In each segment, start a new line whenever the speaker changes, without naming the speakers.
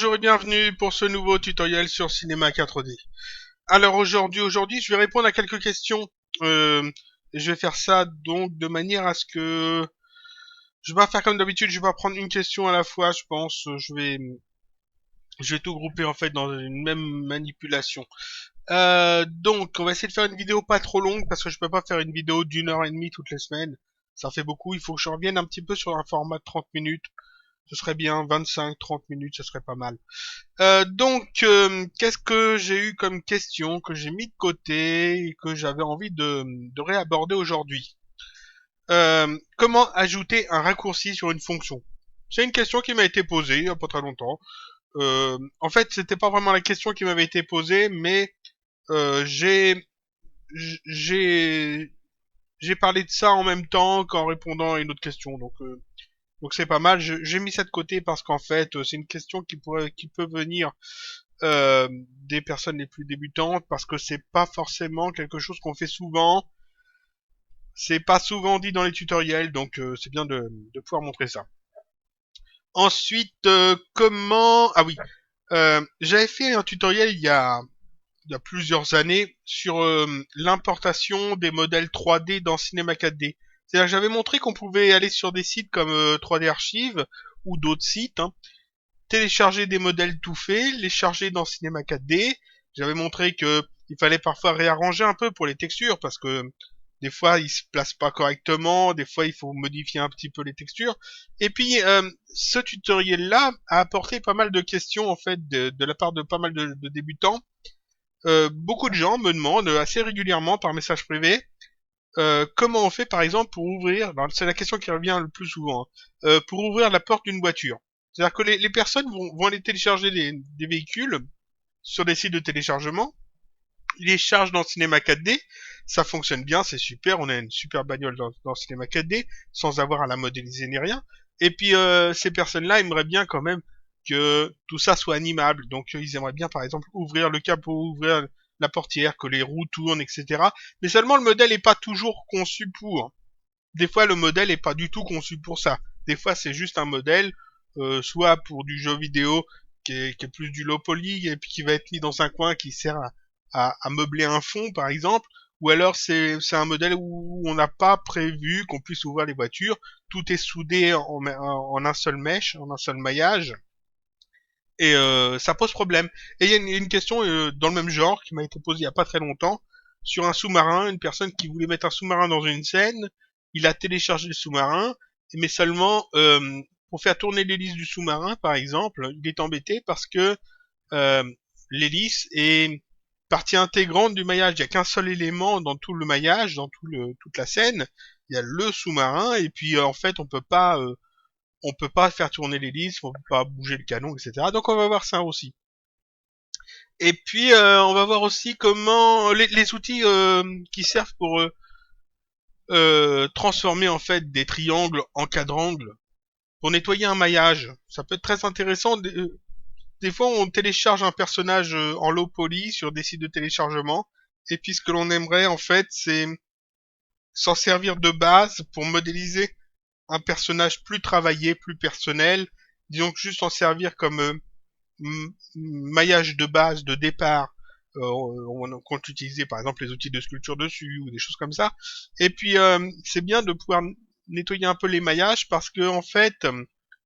Bonjour et bienvenue pour ce nouveau tutoriel sur Cinéma 4D. Alors aujourd'hui, je vais répondre à quelques questions. Je vais faire ça donc de manière à ce que je vais pas faire comme d'habitude. Je vais pas prendre une question à la fois. Je pense, je vais tout grouper en fait dans une même manipulation. Donc, on va essayer de faire une vidéo pas trop longue parce que je peux pas faire une vidéo d'1 heure et demie toutes les semaines. Ça fait beaucoup. Il faut que je revienne un petit peu sur un format de 30 minutes. Ce serait bien, 25-30 minutes, ce serait pas mal. Qu'est-ce que j'ai eu comme question que j'ai mis de côté et que j'avais envie de réaborder aujourd'hui? Comment ajouter un raccourci sur une fonction? C'est une question qui m'a été posée il y a pas très longtemps. En fait, c'était pas vraiment la question qui m'avait été posée, mais j'ai j'ai parlé de ça en même temps qu'en répondant à une autre question. Donc c'est pas mal. J'ai mis ça de côté parce qu'en fait, c'est une question qui peut venir des personnes les plus débutantes parce que c'est pas forcément quelque chose qu'on fait souvent. C'est pas souvent dit dans les tutoriels, donc c'est bien de pouvoir montrer ça. Ensuite, comment... Ah oui, j'avais fait un tutoriel il y a plusieurs années sur l'importation des modèles 3D dans Cinema 4D. C'est-à-dire que j'avais montré qu'on pouvait aller sur des sites comme 3D Archive ou d'autres sites, hein, télécharger des modèles tout faits, les charger dans Cinema 4D. J'avais montré que il fallait parfois réarranger un peu pour les textures parce que des fois ils se placent pas correctement, des fois il faut modifier un petit peu les textures. Et puis ce tutoriel-là a apporté pas mal de questions en fait de la part de pas mal de débutants. Beaucoup de gens me demandent assez régulièrement par message privé comment on fait par exemple pour ouvrir, c'est la question qui revient le plus souvent, pour ouvrir la porte d'une voiture. C'est-à-dire que les personnes vont aller télécharger des véhicules sur des sites de téléchargement, ils les chargent dans Cinema 4D, ça fonctionne bien, c'est super, on a une super bagnole dans Cinema 4D, sans avoir à la modéliser ni rien. Et puis ces personnes-là aimeraient bien quand même que tout ça soit animable, donc ils aimeraient bien par exemple ouvrir le capot, ouvrir la portière, que les roues tournent, etc. Mais seulement le modèle n'est pas toujours conçu pour. Des fois le modèle n'est pas du tout conçu pour ça. Des fois c'est juste un modèle, soit pour du jeu vidéo qui est plus du low poly et puis qui va être mis dans un coin qui sert à meubler un fond par exemple, ou alors c'est un modèle où on n'a pas prévu qu'on puisse ouvrir les voitures, tout est soudé en un seul mesh, en un seul maillage, et ça pose problème. Et il y a une question dans le même genre qui m'a été posée il y a pas très longtemps sur un sous-marin, une personne qui voulait mettre un sous-marin dans une scène, il a téléchargé le sous-marin, mais seulement pour faire tourner l'hélice du sous-marin, par exemple, il est embêté parce que euh, l'hélice est partie intégrante du maillage. Il n'y a qu'un seul élément dans tout le maillage, dans toute la scène. Il y a le sous-marin et puis en fait on peut pas faire tourner l'hélice, on peut pas bouger le canon, etc. Donc on va voir ça aussi. Et puis on va voir aussi comment les outils qui servent pour transformer en fait des triangles en quadrangles pour nettoyer un maillage. Ça peut être très intéressant. Des fois, on télécharge un personnage en low poly sur des sites de téléchargement. Et puis, ce que l'on aimerait, en fait, c'est s'en servir de base pour modéliser un personnage plus travaillé, plus personnel. Disons que juste en servir comme maillage de base, de départ. On compte utiliser, par exemple, les outils de sculpture dessus ou des choses comme ça. Et puis, c'est bien de pouvoir nettoyer un peu les maillages parce que, en fait,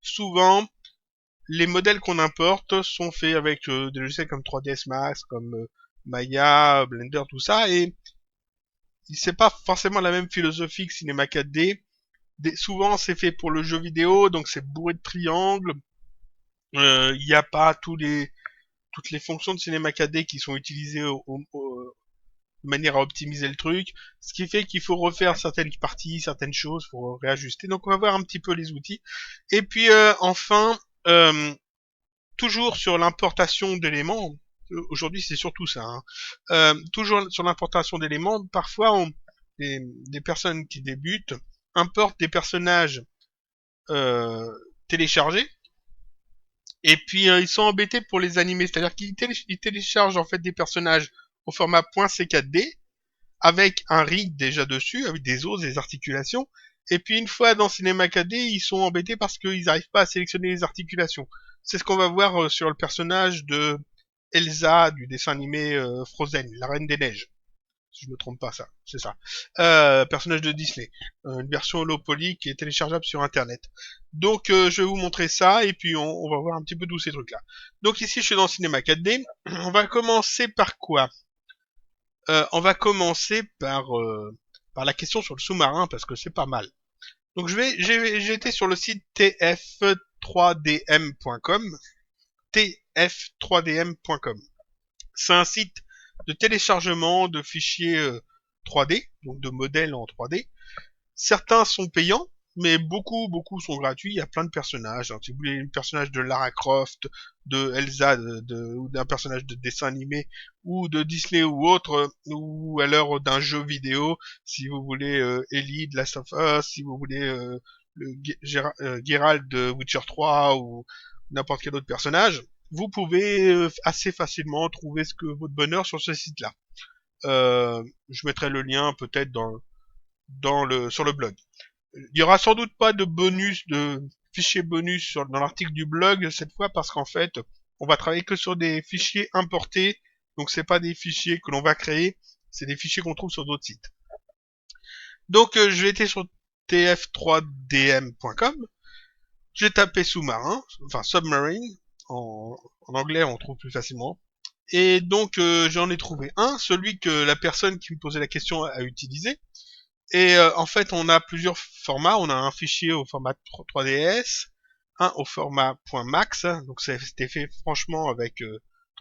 souvent, les modèles qu'on importe sont faits avec des logiciels comme 3ds Max, comme Maya, Blender, tout ça, et c'est pas forcément la même philosophie que Cinema 4D. Souvent, c'est fait pour le jeu vidéo, donc c'est bourré de triangles. Il n'y a pas toutes les fonctions de Cinema 4D qui sont utilisées de manière à optimiser le truc, ce qui fait qu'il faut refaire certaines parties, certaines choses pour réajuster. Donc on va voir un petit peu les outils. Et puis enfin, toujours sur l'importation d'éléments, aujourd'hui c'est surtout ça, hein. Toujours sur l'importation d'éléments, parfois des personnes qui débutent importent des personnages euh, téléchargés, et puis ils sont embêtés pour les animer, c'est-à-dire qu'ils téléchargent en fait des personnages au format .c4d, avec un rig déjà dessus, avec des os, des articulations, Et puis une fois dans Cinema 4D, ils sont embêtés parce qu'ils n'arrivent pas à sélectionner les articulations. C'est ce qu'on va voir sur le personnage de Elsa du dessin animé Frozen, la Reine des Neiges. Si je me trompe pas, ça, c'est ça. Personnage de Disney, une version low poly qui est téléchargeable sur Internet. Donc je vais vous montrer ça et puis on va voir un petit peu d'où ces trucs-là. Donc ici je suis dans Cinema 4D. On va commencer par quoi On va commencer par la question sur le sous-marin parce que c'est pas mal. Donc j'ai été sur le site tf3dm.com. tf3dm.com. C'est un site de téléchargement de fichiers 3D, donc de modèles en 3D. Certains sont payants, mais beaucoup sont gratuits. Il y a plein de personnages. Alors, si vous voulez un personnage de Lara Croft, de Elsa, ou d'un personnage de dessin animé, ou de Disney ou autre, ou alors d'un jeu vidéo, si vous voulez Ellie de Last of Us, si vous voulez Geralt de Witcher 3, ou n'importe quel autre personnage, vous pouvez assez facilement trouver ce que votre bonheur sur ce site-là. Je mettrai le lien peut-être sur le blog. Il y aura sans doute pas de fichiers bonus dans l'article du blog cette fois parce qu'en fait, on va travailler que sur des fichiers importés. Donc c'est pas des fichiers que l'on va créer, c'est des fichiers qu'on trouve sur d'autres sites. Donc je vais être sur tf3dm.com. J'ai tapé sous-marin, enfin submarine. En anglais, on trouve plus facilement. Et donc j'en ai trouvé un, celui que la personne qui me posait la question a utilisé. Et en fait, on a plusieurs formats. On a un fichier au format 3DS, un au format .max, donc c'était fait franchement avec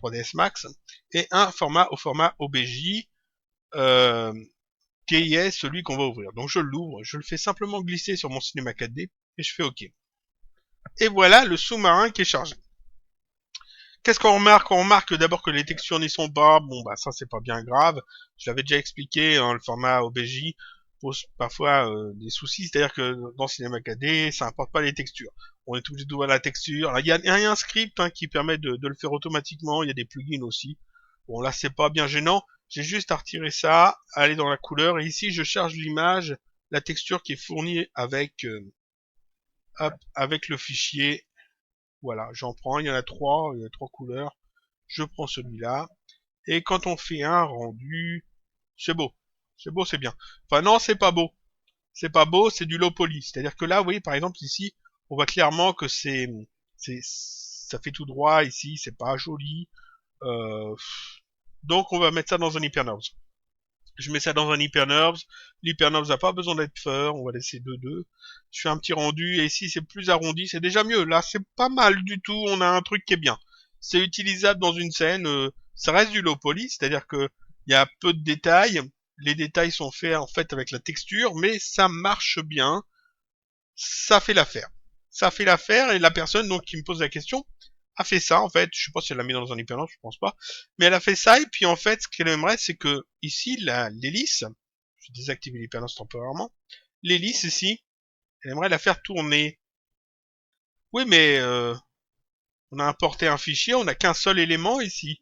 3DS Max, et un format au format OBJ, euh, qui est celui qu'on va ouvrir. Donc je l'ouvre, je le fais simplement glisser sur mon cinéma 4D, et je fais OK. Et voilà le sous-marin qui est chargé. Qu'est-ce qu'on remarque? On remarque d'abord que les textures n'y sont pas. Bon, bah ça c'est pas bien grave. Je l'avais déjà expliqué, hein, le format OBJ pose parfois des soucis. C'est-à-dire que dans Cinema 4D, ça importe pas les textures. On est obligé d'ouvrir la texture. Alors, il y a un script qui permet de le faire automatiquement. Il y a des plugins aussi. Bon, là c'est pas bien gênant. J'ai juste à retirer ça, à aller dans la couleur. Et ici, je charge l'image, la texture qui est fournie avec le fichier. Voilà, j'en prends, il y a trois couleurs. Je prends celui-là. Et quand on fait un rendu, c'est beau. C'est beau, c'est bien. Enfin non, c'est pas beau. C'est pas beau, c'est du low poly. C'est-à-dire que là, vous voyez, par exemple, ici, on voit clairement que ça fait tout droit ici, c'est pas joli. Euh, donc on va mettre ça dans un HyperNerves. Je mets ça dans un HyperNerves. L'HyperNerves n'a pas besoin d'être feur, on va laisser 2-2. Je fais un petit rendu, et ici c'est plus arrondi, c'est déjà mieux. Là, c'est pas mal du tout, on a un truc qui est bien. C'est utilisable dans une scène, ça reste du low poly, c'est-à-dire que il y a peu de détails. Les détails sont faits en fait avec la texture, mais ça marche bien. Ça fait l'affaire. Ça fait l'affaire, et la personne donc qui me pose la question a fait ça en fait. Je sais pas si elle l'a mis dans un hyperlink, je pense pas. Mais elle a fait ça, et puis en fait, ce qu'elle aimerait, c'est que ici, l'hélice, je désactive l'hyperlink temporairement, l'hélice ici, elle aimerait la faire tourner. Oui, mais on a importé un fichier, on n'a qu'un seul élément ici.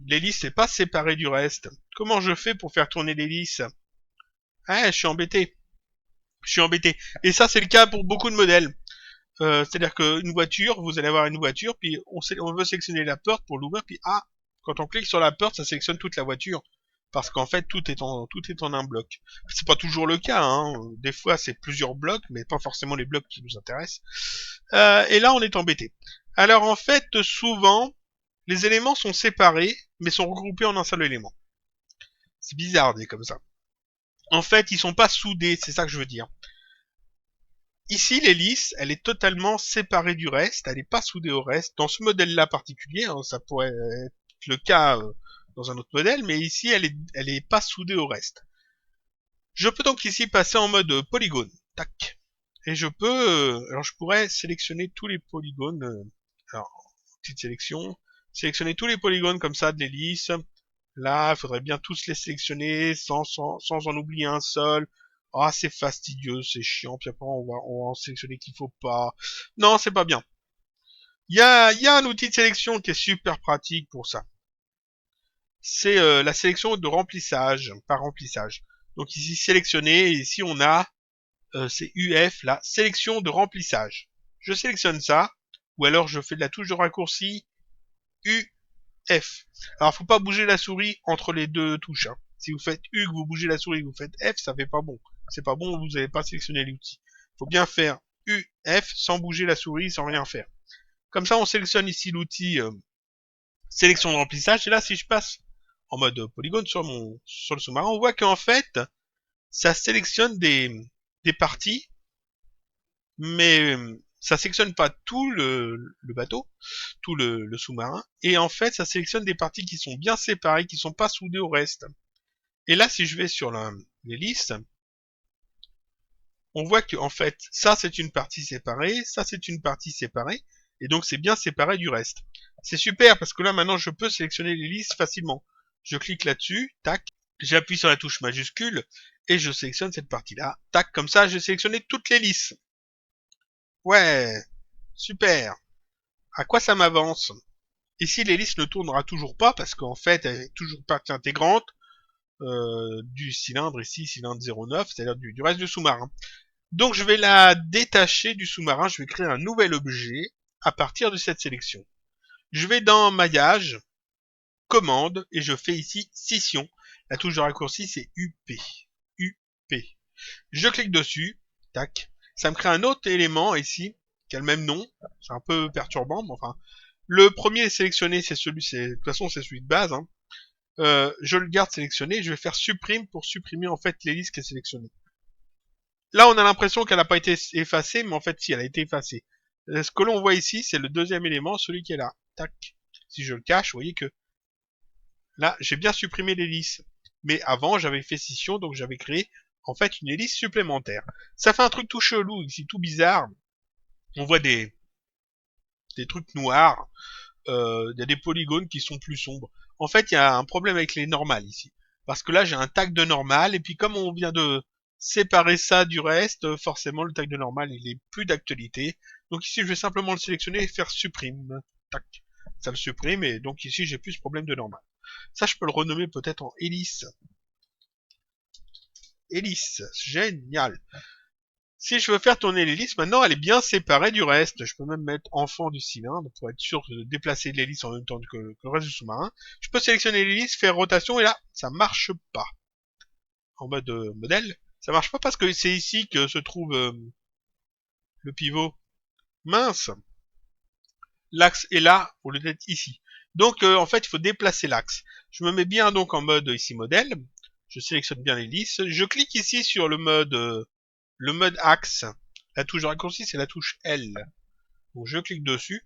L'hélice n'est pas séparée du reste. Comment je fais pour faire tourner l'hélice? Ah, je suis embêté. Je suis embêté. Et ça, c'est le cas pour beaucoup de modèles. C'est-à-dire qu'une voiture, vous allez avoir une voiture, puis on veut sélectionner la porte pour l'ouvrir, puis quand on clique sur la porte, ça sélectionne toute la voiture. Parce qu'en fait, tout est en un bloc. C'est pas toujours le cas, hein. Des fois, c'est plusieurs blocs, mais pas forcément les blocs qui nous intéressent. Et là, on est embêté. Alors, en fait, souvent, les éléments sont séparés, mais sont regroupés en un seul élément. C'est bizarre, dit comme ça. En fait, ils sont pas soudés, c'est ça que je veux dire. Ici, l'hélice, elle est totalement séparée du reste, elle n'est pas soudée au reste. Dans ce modèle-là particulier, hein, ça pourrait être le cas dans un autre modèle, mais ici, elle est pas soudée au reste. Je peux donc ici passer en mode polygone. Tac. Et alors je pourrais sélectionner tous les polygones. Alors, petite sélection. Sélectionner tous les polygones comme ça de l'hélice. Là, il faudrait bien tous les sélectionner sans en oublier un seul. Ah, c'est fastidieux, c'est chiant, puis après on va en sélectionner qu'il faut pas. Non, c'est pas bien. Il y a un outil de sélection qui est super pratique pour ça. C'est la sélection de remplissage, par remplissage. Donc ici sélectionner, et ici on a c'est UF, la sélection de remplissage. Je sélectionne ça, ou alors je fais de la touche de raccourci UF. Alors faut pas bouger la souris entre les deux touches. Hein. Si vous faites U, que vous bougez la souris, vous faites F, ça fait pas bon. C'est pas bon, vous n'avez pas sélectionné l'outil. Faut bien faire UF sans bouger la souris, sans rien faire. Comme ça, on sélectionne ici l'outil sélection de remplissage. Et là, si je passe en mode polygone sur le sous-marin, on voit qu'en fait, ça sélectionne des parties, mais ça sélectionne pas tout le bateau, tout le sous-marin, et en fait, ça sélectionne des parties qui sont bien séparées, qui sont pas soudées au reste. Et là, si je vais sur l'hélice, on voit que en fait, ça c'est une partie séparée, ça c'est une partie séparée, et donc c'est bien séparé du reste. C'est super parce que là maintenant je peux sélectionner l'hélice facilement. Je clique là-dessus, tac, j'appuie sur la touche majuscule et je sélectionne cette partie-là, tac, comme ça j'ai sélectionné toute l'hélice. Ouais, super. À quoi ça m'avance? Ici l'hélice ne tournera toujours pas parce qu'en fait elle est toujours partie intégrante du cylindre ici, cylindre 09, c'est-à-dire du reste du sous-marin. Donc je vais la détacher du sous-marin, je vais créer un nouvel objet à partir de cette sélection. Je vais dans maillage, commande, et je fais ici scission. La touche de raccourci c'est UP. UP. Je clique dessus, tac. Ça me crée un autre élément ici, qui a le même nom. C'est un peu perturbant, mais enfin. Le premier sélectionné, c'est celui, de toute façon c'est celui de base. Hein. Je le garde sélectionné, je vais faire supprime pour supprimer en fait l'hélice qui est sélectionnée. Là, on a l'impression qu'elle n'a pas été effacée, mais en fait, si, elle a été effacée. Ce que l'on voit ici, c'est le deuxième élément, celui qui est là. Tac. Si je le cache, vous voyez que là, j'ai bien supprimé l'hélice. Mais avant, j'avais fait scission, donc j'avais créé, en fait, une hélice supplémentaire. Ça fait un truc tout chelou, ici, tout bizarre. On voit des trucs noirs. Il y a des polygones qui sont plus sombres. En fait, il y a un problème avec les normales ici. Parce que là, j'ai un tag de normal, et puis comme on vient de séparer ça du reste, forcément, le tag de normal, il est plus d'actualité. Donc ici, je vais simplement le sélectionner et faire supprime. Tac. Ça le supprime, et donc ici, j'ai plus ce problème de normal. Ça, je peux le renommer peut-être en hélice. Hélice. Génial. Si je veux faire tourner l'hélice, maintenant elle est bien séparée du reste. Je peux même mettre enfant du cylindre pour être sûr de déplacer l'hélice en même temps que le reste du sous-marin. Je peux sélectionner l'hélice, faire rotation et là, ça marche pas. En mode modèle, ça marche pas parce que c'est ici que se trouve le pivot. Mince, l'axe est là au lieu d'être ici. Donc en fait, il faut déplacer l'axe. Je me mets bien donc en mode ici modèle. Je sélectionne bien l'hélice. Je clique ici sur le mode axe. La touche de raccourci, c'est la touche L. Donc je clique dessus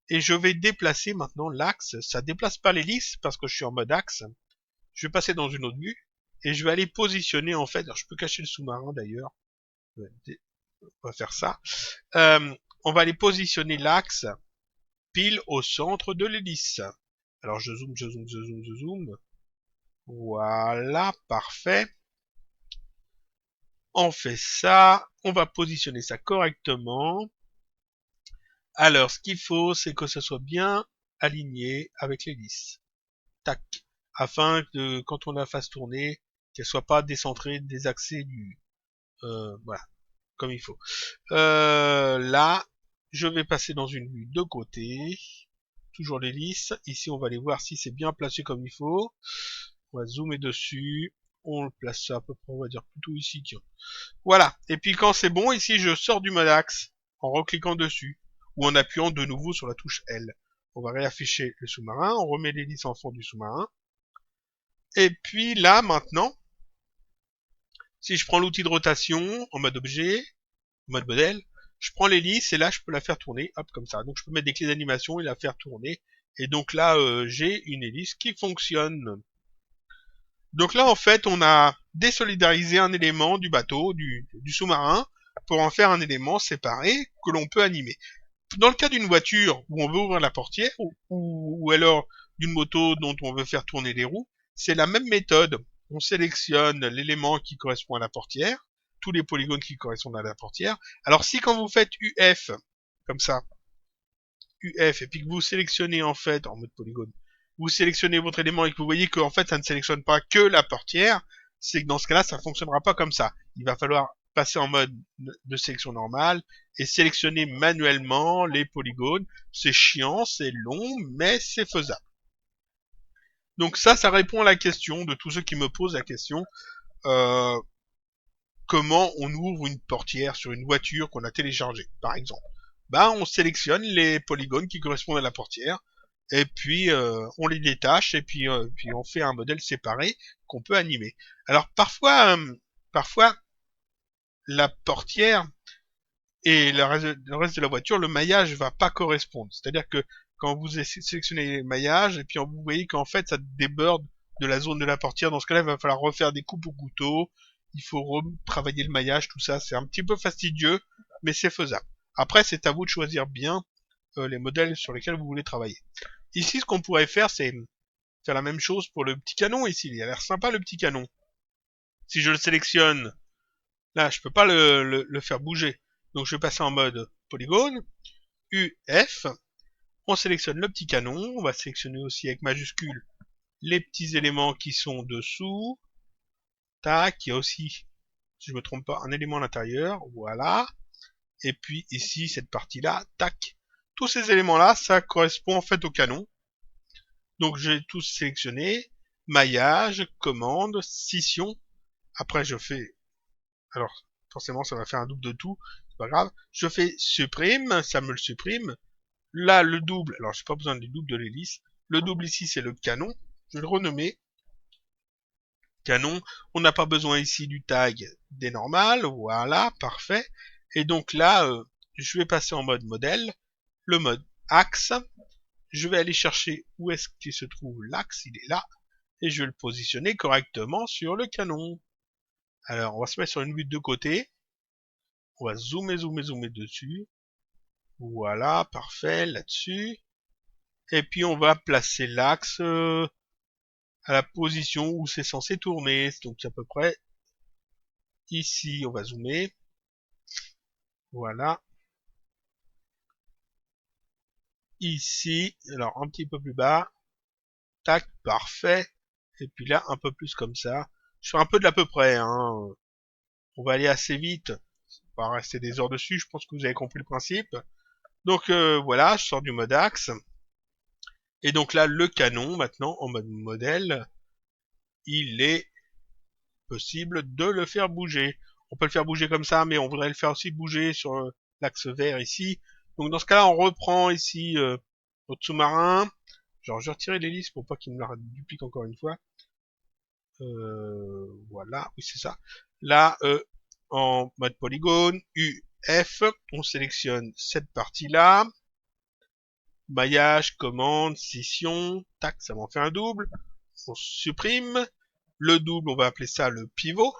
et je vais déplacer maintenant l'axe. Ça déplace pas l'hélice parce que je suis en mode axe. Je vais passer dans une autre vue et je vais aller positionner en fait. Alors je peux cacher le sous-marin d'ailleurs. On va faire ça. On va aller positionner l'axe pile au centre de l'hélice. Alors je zoome, je zoome, je zoome, je zoome. Voilà, parfait. On fait ça. On va positionner ça correctement. Alors, ce qu'il faut, c'est que ça soit bien aligné avec l'hélice. Tac. Afin que, quand on la fasse tourner, qu'elle soit pas décentrée, désaxée voilà, comme il faut. Là, je vais passer dans une vue de côté. Toujours l'hélice. Ici, on va aller voir si c'est bien placé comme il faut. On va zoomer dessus. On le place ça à peu près, on va dire plutôt ici, tiens. Voilà. Et puis quand c'est bon, ici, je sors du mode axe en recliquant dessus ou en appuyant de nouveau sur la touche L. On va réafficher le sous-marin, on remet l'hélice en fond du sous-marin. Et puis là, maintenant, si je prends l'outil de rotation en mode objet, en mode modèle, je prends l'hélice et là, je peux la faire tourner, hop, comme ça. Donc, je peux mettre des clés d'animation et la faire tourner. Et donc là, j'ai une hélice qui fonctionne. Donc là, en fait, on a désolidarisé un élément du bateau, du sous-marin, pour en faire un élément séparé que l'on peut animer. Dans le cas d'une voiture où on veut ouvrir la portière, ou alors d'une moto dont on veut faire tourner les roues, c'est la même méthode. On sélectionne l'élément qui correspond à la portière, tous les polygones qui correspondent à la portière. Alors si quand vous faites UF, comme ça, UF, et puis que vous sélectionnez en fait, en mode polygone, vous sélectionnez votre élément et que vous voyez qu'en fait ça ne sélectionne pas que la portière, c'est que dans ce cas-là, ça fonctionnera pas comme ça. Il va falloir passer en mode de sélection normale et sélectionner manuellement les polygones. C'est chiant, c'est long, mais c'est faisable. Donc ça répond à la question de tous ceux qui me posent la question. Euh, Comment on ouvre une portière sur une voiture qu'on a téléchargée, par exemple. On sélectionne les polygones qui correspondent à la portière, et puis on les détache, et puis on fait un modèle séparé qu'on peut animer. Alors parfois la portière et le reste de la voiture, le maillage va pas correspondre. C'est-à-dire que quand vous sélectionnez les maillages, et puis vous voyez qu'en fait ça déborde de la zone de la portière, dans ce cas-là, il va falloir refaire des coupes au couteau, il faut retravailler le maillage, tout ça, c'est un petit peu fastidieux, mais c'est faisable. Après, c'est à vous de choisir bien les modèles sur lesquels vous voulez travailler. Ici, ce qu'on pourrait faire, c'est faire la même chose pour le petit canon ici. Il a l'air sympa le petit canon. Si je le sélectionne, là, je peux pas le faire bouger. Donc je vais passer en mode polygone, UF, on sélectionne le petit canon, on va sélectionner aussi avec majuscule les petits éléments qui sont dessous, tac, il y a aussi, si je me trompe pas, un élément à l'intérieur, voilà, et puis ici, cette partie-là, tac. Tous ces éléments-là, ça correspond en fait au canon. Donc j'ai tous sélectionné, maillage, commande, scission, après je fais, alors forcément ça va faire un double de tout, c'est pas grave, je fais supprime, ça me le supprime, là le double, alors j'ai pas besoin du double de l'hélice, le double ici c'est le canon, je vais le renommer, canon, on n'a pas besoin ici du tag des normales, voilà, parfait, et donc là, je vais passer en mode modèle, le mode axe, je vais aller chercher où est-ce qu'il se trouve l'axe, il est là, et je vais le positionner correctement sur le canon. Alors, on va se mettre sur une vue de côté, on va zoomer dessus, voilà, parfait, là-dessus, et puis on va placer l'axe à la position où c'est censé tourner, donc à peu près ici, on va zoomer, voilà, ici, alors un petit peu plus bas, tac, parfait, et puis là, un peu plus comme ça, je fais un peu de l'à peu près, hein, on va aller assez vite, on va rester des heures dessus, je pense que vous avez compris le principe, donc voilà, je sors du mode axe, et donc là, le canon, maintenant, en mode modèle, il est possible de le faire bouger. On peut le faire bouger comme ça, mais on voudrait le faire aussi bouger sur l'axe vert ici. Donc dans ce cas-là, on reprend ici notre sous-marin. Genre, je vais retirer l'hélice pour pas qu'il me la duplique encore une fois. Voilà, oui c'est ça. Là, en mode polygone, UF, on sélectionne cette partie-là. Maillage, commande, scission, tac, ça m'en fait un double. On supprime. Le double, on va appeler ça le pivot.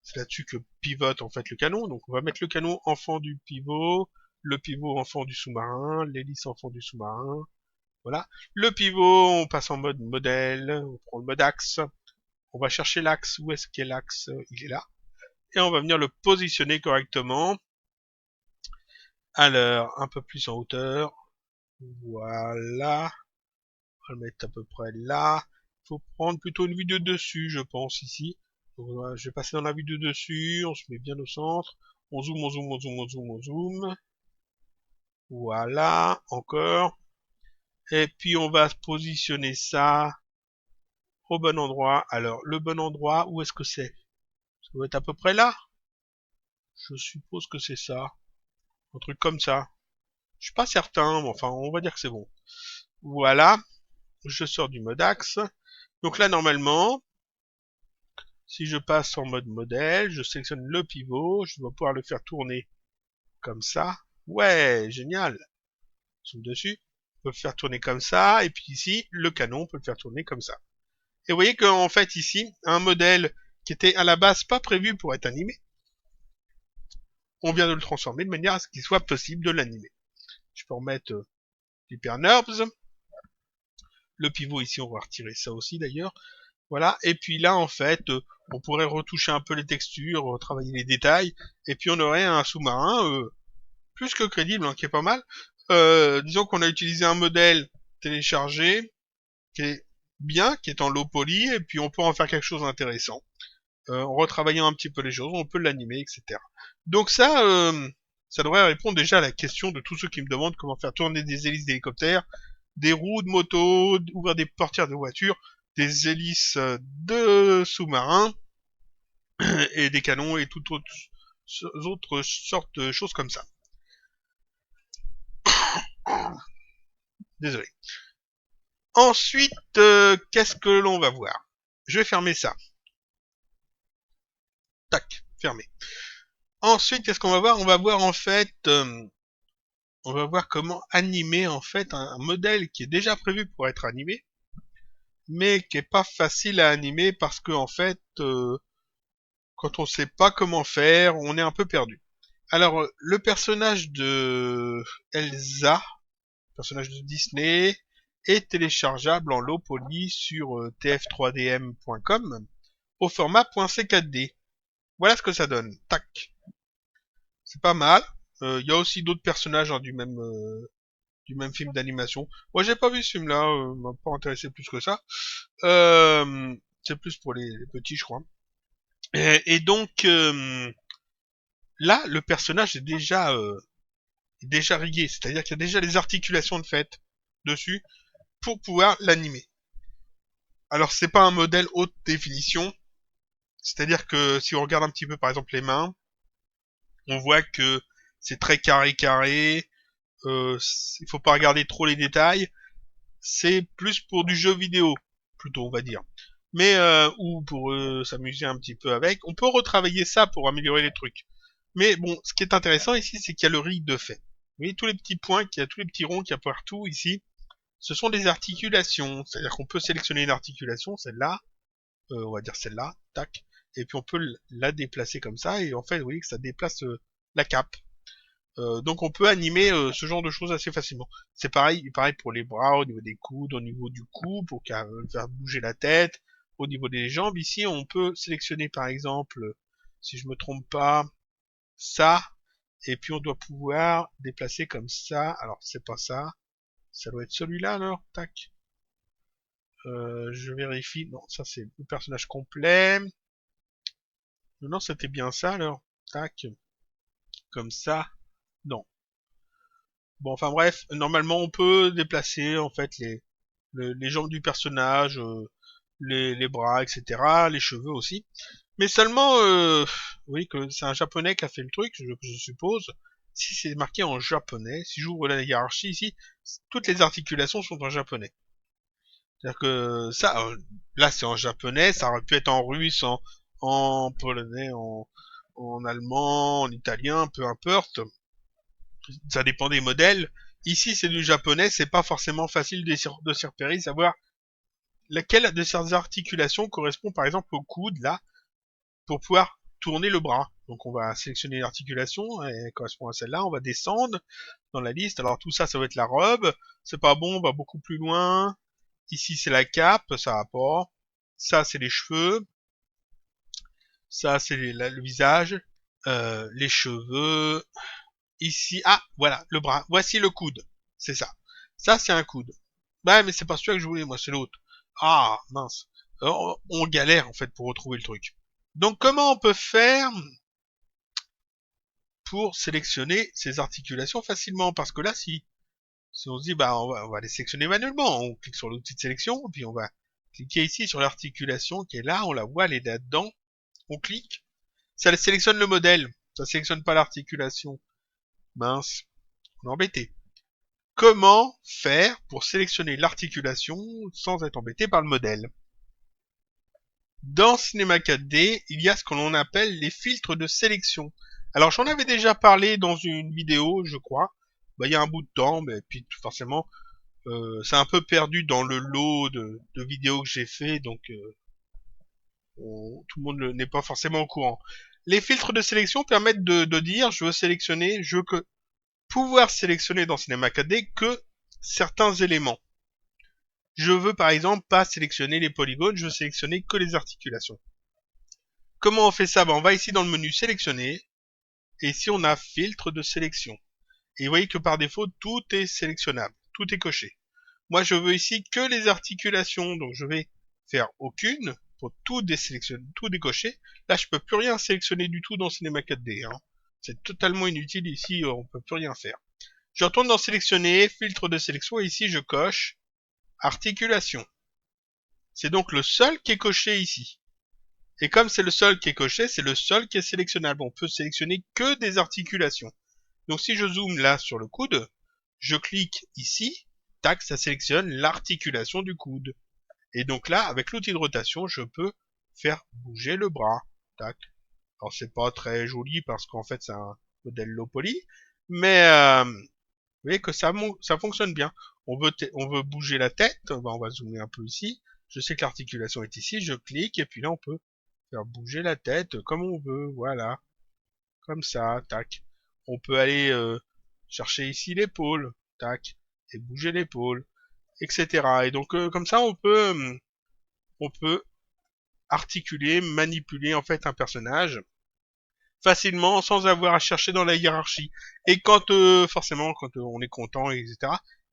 C'est là-dessus que pivote en fait le canon. Donc on va mettre le canon enfant du pivot, le pivot enfant du sous-marin, l'hélice enfant du sous-marin. Voilà. Le pivot, on passe en mode modèle, on prend le mode axe. On va chercher l'axe. Où est-ce qu'est l'axe? Il est là. Et on va venir le positionner correctement. Alors, un peu plus en hauteur. Voilà. On va le mettre à peu près là. Il faut prendre plutôt une vue de dessus, je pense, ici. Donc, voilà, je vais passer dans la vue de dessus, on se met bien au centre. On zoome, on zoome, on zoome, on zoome, on zoome. Voilà, encore. Et puis on va positionner ça au bon endroit. Alors, le bon endroit, où est-ce que c'est? Ça doit être à peu près là. Je suppose que c'est ça. Un truc comme ça. Je suis pas certain, mais enfin, on va dire que c'est bon. Voilà. Je sors du mode axe. Donc là, normalement, si je passe en mode modèle, je sélectionne le pivot, je vais pouvoir le faire tourner comme ça. Ouais, génial. Zoom dessus. On peut le faire tourner comme ça. Et puis ici, le canon, on peut le faire tourner comme ça. Et vous voyez qu'en fait, ici, un modèle qui était à la base pas prévu pour être animé, on vient de le transformer de manière à ce qu'il soit possible de l'animer. Je peux remettre l'Hyper Nerves. Le pivot ici, on va retirer ça aussi d'ailleurs. Voilà. Et puis là, en fait, on pourrait retoucher un peu les textures, travailler les détails. Et puis on aurait un sous-marin plus que crédible, hein, qui est pas mal. Disons qu'on a utilisé un modèle téléchargé, qui est bien, qui est en low poly, et puis on peut en faire quelque chose d'intéressant. En retravaillant un petit peu les choses, on peut l'animer, etc. Donc ça devrait répondre déjà à la question de tous ceux qui me demandent comment faire tourner des hélices d'hélicoptères, des roues de moto, ouvrir des portières de voitures, des hélices de sous-marins, et des canons et toutes autres sortes de choses comme ça. Désolé. Ensuite, qu'est-ce que l'on va voir? Je vais fermer ça. Tac, fermé. Ensuite, qu'est-ce qu'on va voir? On va voir en fait, on va voir comment animer en fait un modèle qui est déjà prévu pour être animé, mais qui est pas facile à animer parce que en fait, quand on sait pas comment faire, on est un peu perdu. Alors, le personnage de Elsa, personnage de Disney, est téléchargeable en low poly sur tf3dm.com au format .c4d. Voilà ce que ça donne. Tac. C'est pas mal. Il y a aussi d'autres personnages du même film d'animation. Moi, j'ai pas vu ce film-là, m'a pas intéressé plus que ça. C'est plus pour les petits, je crois. Et donc, là, le personnage est déjà rigué, c'est-à-dire qu'il y a déjà les articulations de fait dessus pour pouvoir l'animer. Alors, c'est pas un modèle haute définition, c'est-à-dire que si on regarde un petit peu, par exemple, les mains, on voit que c'est très carré, il faut pas regarder trop les détails, c'est plus pour du jeu vidéo, plutôt, on va dire. Mais, ou pour s'amuser un petit peu avec, on peut retravailler ça pour améliorer les trucs. Mais bon, ce qui est intéressant ici, c'est qu'il y a le rig de fait. Vous voyez tous les petits points, qu'il y a tous les petits ronds qu'il y a partout ici, ce sont des articulations. C'est-à-dire qu'on peut sélectionner une articulation, celle-là, on va dire celle-là, tac, et puis on peut la déplacer comme ça, et en fait, vous voyez que ça déplace la cape. Donc on peut animer ce genre de choses assez facilement. C'est pareil pour les bras, au niveau des coudes, au niveau du cou, pour faire bouger la tête, au niveau des jambes. Ici, on peut sélectionner par exemple, si je me trompe pas, ça, et puis on doit pouvoir déplacer comme ça. Alors c'est pas ça, ça doit être celui-là alors, tac. Je vérifie, non, ça c'est le personnage complet. Non, c'était bien ça alors, tac, comme ça, non. Bon, enfin bref, normalement on peut déplacer en fait les jambes du personnage, les bras, etc., les cheveux aussi. Mais seulement, oui, que c'est un japonais qui a fait le truc, je suppose. Si c'est marqué en japonais, si j'ouvre la hiérarchie ici, toutes les articulations sont en japonais. C'est-à-dire que ça, là c'est en japonais, ça aurait pu être en russe, en polonais, en allemand, en italien, peu importe. Ça dépend des modèles. Ici c'est du japonais, c'est pas forcément facile de s'y repérer, savoir laquelle de ces articulations correspond par exemple au coude là, pour pouvoir tourner le bras. Donc on va sélectionner l'articulation, elle correspond à celle-là, on va descendre dans la liste. Alors tout ça, ça va être la robe, c'est pas bon, on va beaucoup plus loin. Ici c'est la cape, ça va pas. Ça c'est les cheveux, ça c'est le visage, les cheveux. Ici, ah voilà, le bras. Voici le coude, c'est ça. Ça c'est un coude. Bah mais c'est pas celui que je voulais, moi c'est l'autre. Ah mince. Alors, on galère en fait pour retrouver le truc. Donc comment on peut faire pour sélectionner ces articulations facilement? Parce que là, si on se dit, bah, on va les sélectionner manuellement, on clique sur l'outil de sélection, puis on va cliquer ici sur l'articulation qui est là, on la voit, elle est là-dedans, on clique, ça sélectionne le modèle, ça sélectionne pas l'articulation. Mince, on est embêté. Comment faire pour sélectionner l'articulation sans être embêté par le modèle? Dans Cinema 4D, il y a ce que l'on appelle les filtres de sélection. Alors j'en avais déjà parlé dans une vidéo, je crois. Bah, il y a un bout de temps, mais puis forcément, c'est un peu perdu dans le lot de vidéos que j'ai fait, donc tout le monde n'est pas forcément au courant. Les filtres de sélection permettent de dire je veux sélectionner, je veux pouvoir sélectionner dans Cinema 4D que certains éléments. Je veux par exemple pas sélectionner les polygones, je veux sélectionner que les articulations. Comment on fait ça? On va ici dans le menu sélectionner, et ici on a filtre de sélection. Et vous voyez que par défaut, tout est sélectionnable, tout est coché. Moi, je veux ici que les articulations. Donc, je vais faire aucune pour tout désélectionner, tout décocher. Là, je peux plus rien sélectionner du tout dans Cinema 4D. Hein. C'est totalement inutile ici, on peut plus rien faire. Je retourne dans sélectionner, filtre de sélection, et ici je coche articulation. C'est donc le seul qui est coché ici. Et comme c'est le seul qui est coché, c'est le seul qui est sélectionnable. On peut sélectionner que des articulations. Donc si je zoome là sur le coude, je clique ici, tac, ça sélectionne l'articulation du coude. Et donc là, avec l'outil de rotation, je peux faire bouger le bras. Tac. Alors c'est pas très joli parce qu'en fait c'est un modèle low poly, mais vous voyez que ça fonctionne bien. On veut bouger la tête, on va zoomer un peu ici. Je sais que l'articulation est ici, je clique et puis là on peut faire bouger la tête comme on veut, voilà. Comme ça, tac. On peut aller chercher ici l'épaule, tac, et bouger l'épaule, etc. Et donc comme ça on peut articuler, manipuler en fait un personnage facilement sans avoir à chercher dans la hiérarchie. Et quand forcément quand on est content, etc.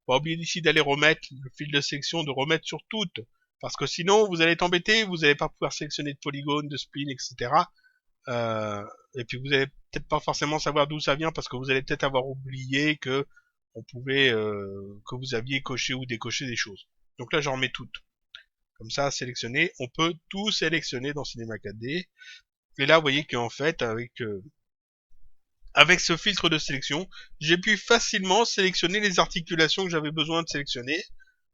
Pas oublier ici d'aller remettre le fil de sélection, de remettre sur toutes, parce que sinon vous allez être embêté, vous n'allez pas pouvoir sélectionner de polygones, de spline, etc. Euh, et puis vous allez peut-être pas forcément savoir d'où ça vient parce que vous allez peut-être avoir oublié que on pouvait que vous aviez coché ou décoché des choses. Donc là j'en remets toutes. Comme ça, sélectionner, on peut tout sélectionner dans Cinema 4D. Et là, vous voyez qu'en fait, avec ce filtre de sélection, j'ai pu facilement sélectionner les articulations que j'avais besoin de sélectionner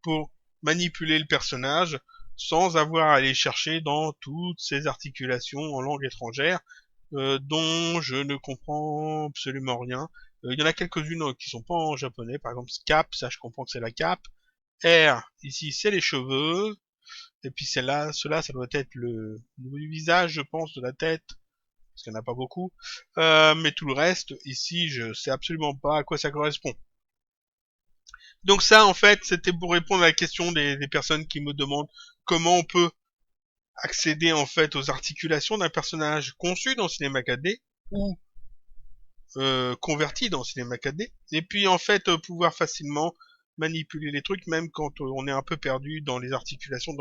pour manipuler le personnage sans avoir à aller chercher dans toutes ces articulations en langue étrangère dont je ne comprends absolument rien. Il y en a quelques-unes qui sont pas en japonais, par exemple cap, ça je comprends que c'est la cape. R, ici c'est les cheveux. Et puis celle-là, ça doit être le visage, je pense, de la tête, parce qu'il n'y en a pas beaucoup. Mais tout le reste, ici, je sais absolument pas à quoi ça correspond. Donc ça, en fait, c'était pour répondre à la question des personnes qui me demandent comment on peut accéder en fait aux articulations d'un personnage conçu dans Cinema 4D ou converti dans Cinema 4D, et puis en fait pouvoir facilement manipuler les trucs même quand on est un peu perdu dans les articulations,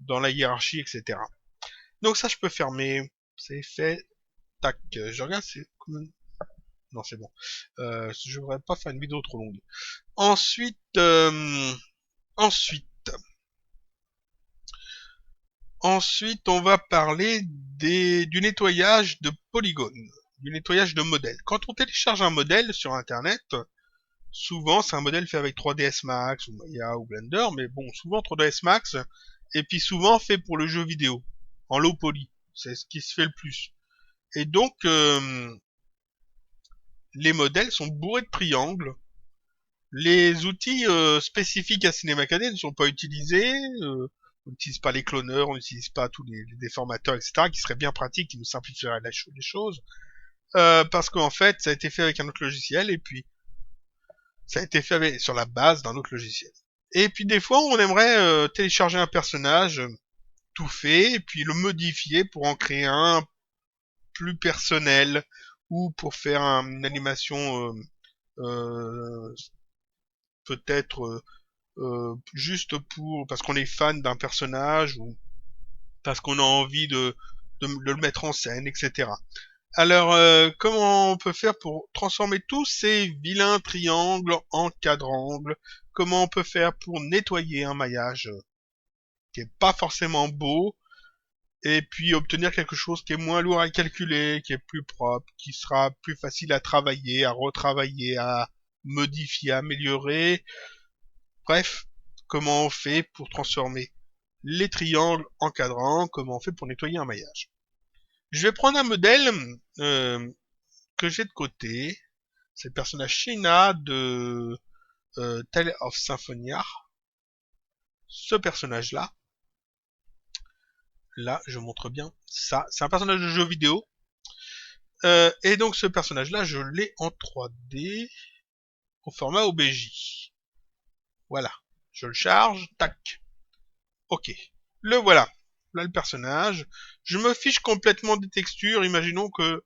dans la hiérarchie, etc. Donc ça je peux fermer, c'est fait, tac, je regarde, c'est non c'est bon, je voudrais pas faire une vidéo trop longue. Ensuite, ensuite, ensuite on va parler du nettoyage de polygones, du nettoyage de modèles. Quand on télécharge un modèle sur internet, souvent c'est un modèle fait avec 3ds Max ou Maya ou Blender, mais bon, souvent 3ds Max, et puis souvent fait pour le jeu vidéo, en low poly, c'est ce qui se fait le plus. Et donc, les modèles sont bourrés de triangles, les outils spécifiques à Cinema 4D ne sont pas utilisés, on n'utilise pas les cloneurs, on n'utilise pas tous les déformateurs, etc., qui seraient bien pratiques, qui nous simplifieraient les choses, parce qu'en fait, ça a été fait avec un autre logiciel, et puis ça a été fait sur la base d'un autre logiciel. Et puis des fois, on aimerait télécharger un personnage tout fait, et puis le modifier pour en créer un plus personnel, ou pour faire une animation peut-être juste pour parce qu'on est fan d'un personnage, ou parce qu'on a envie de le mettre en scène, etc. Alors, comment on peut faire pour transformer tous ces vilains triangles en quadrangles? Comment on peut faire pour nettoyer un maillage qui est pas forcément beau, et puis obtenir quelque chose qui est moins lourd à calculer, qui est plus propre, qui sera plus facile à travailler, à retravailler, à modifier, à améliorer. Bref, comment on fait pour transformer les triangles en cadrans, comment on fait pour nettoyer un maillage. Je vais prendre un modèle que j'ai de côté. C'est le personnage Shina de Tale of Symphonia. Ce personnage-là, là, je montre bien ça. C'est un personnage de jeu vidéo. Et donc ce personnage-là, je l'ai en 3D au format OBJ. Voilà. Je le charge, tac. Ok. Le voilà. Là, le personnage. Je me fiche complètement des textures. Imaginons que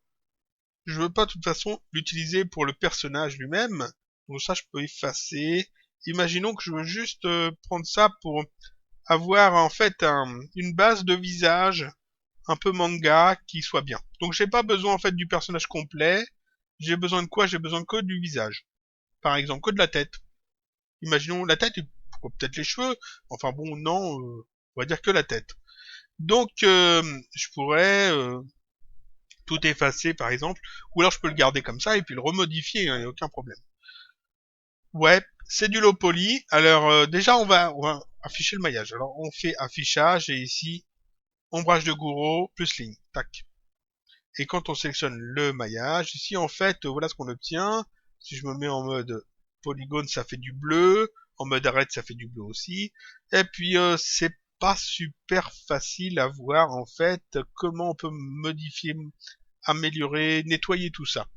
je veux pas de toute façon l'utiliser pour le personnage lui-même. Donc ça, je peux effacer imaginons que je veux juste prendre ça pour avoir en fait une base de visage un peu manga qui soit bien. Donc j'ai pas besoin en fait du personnage complet. J'ai besoin de quoi? J'ai besoin que du visage. Par exemple, que de la tête. Imaginons la tête et peut-être les cheveux. Enfin bon, non, on va dire que la tête. Donc je pourrais tout effacer par exemple, ou alors je peux le garder comme ça et puis le remodifier, il n'y a aucun problème. Ouais, c'est du low poly. Alors déjà on va afficher le maillage. Alors on fait affichage et ici ombrage de Gouraud plus ligne. Tac. Et quand on sélectionne le maillage, ici en fait, voilà ce qu'on obtient. Si je me mets en mode polygone, ça fait du bleu. En mode arrête, ça fait du bleu aussi. Et puis c'est pas super facile à voir en fait comment on peut modifier, améliorer, nettoyer tout ça.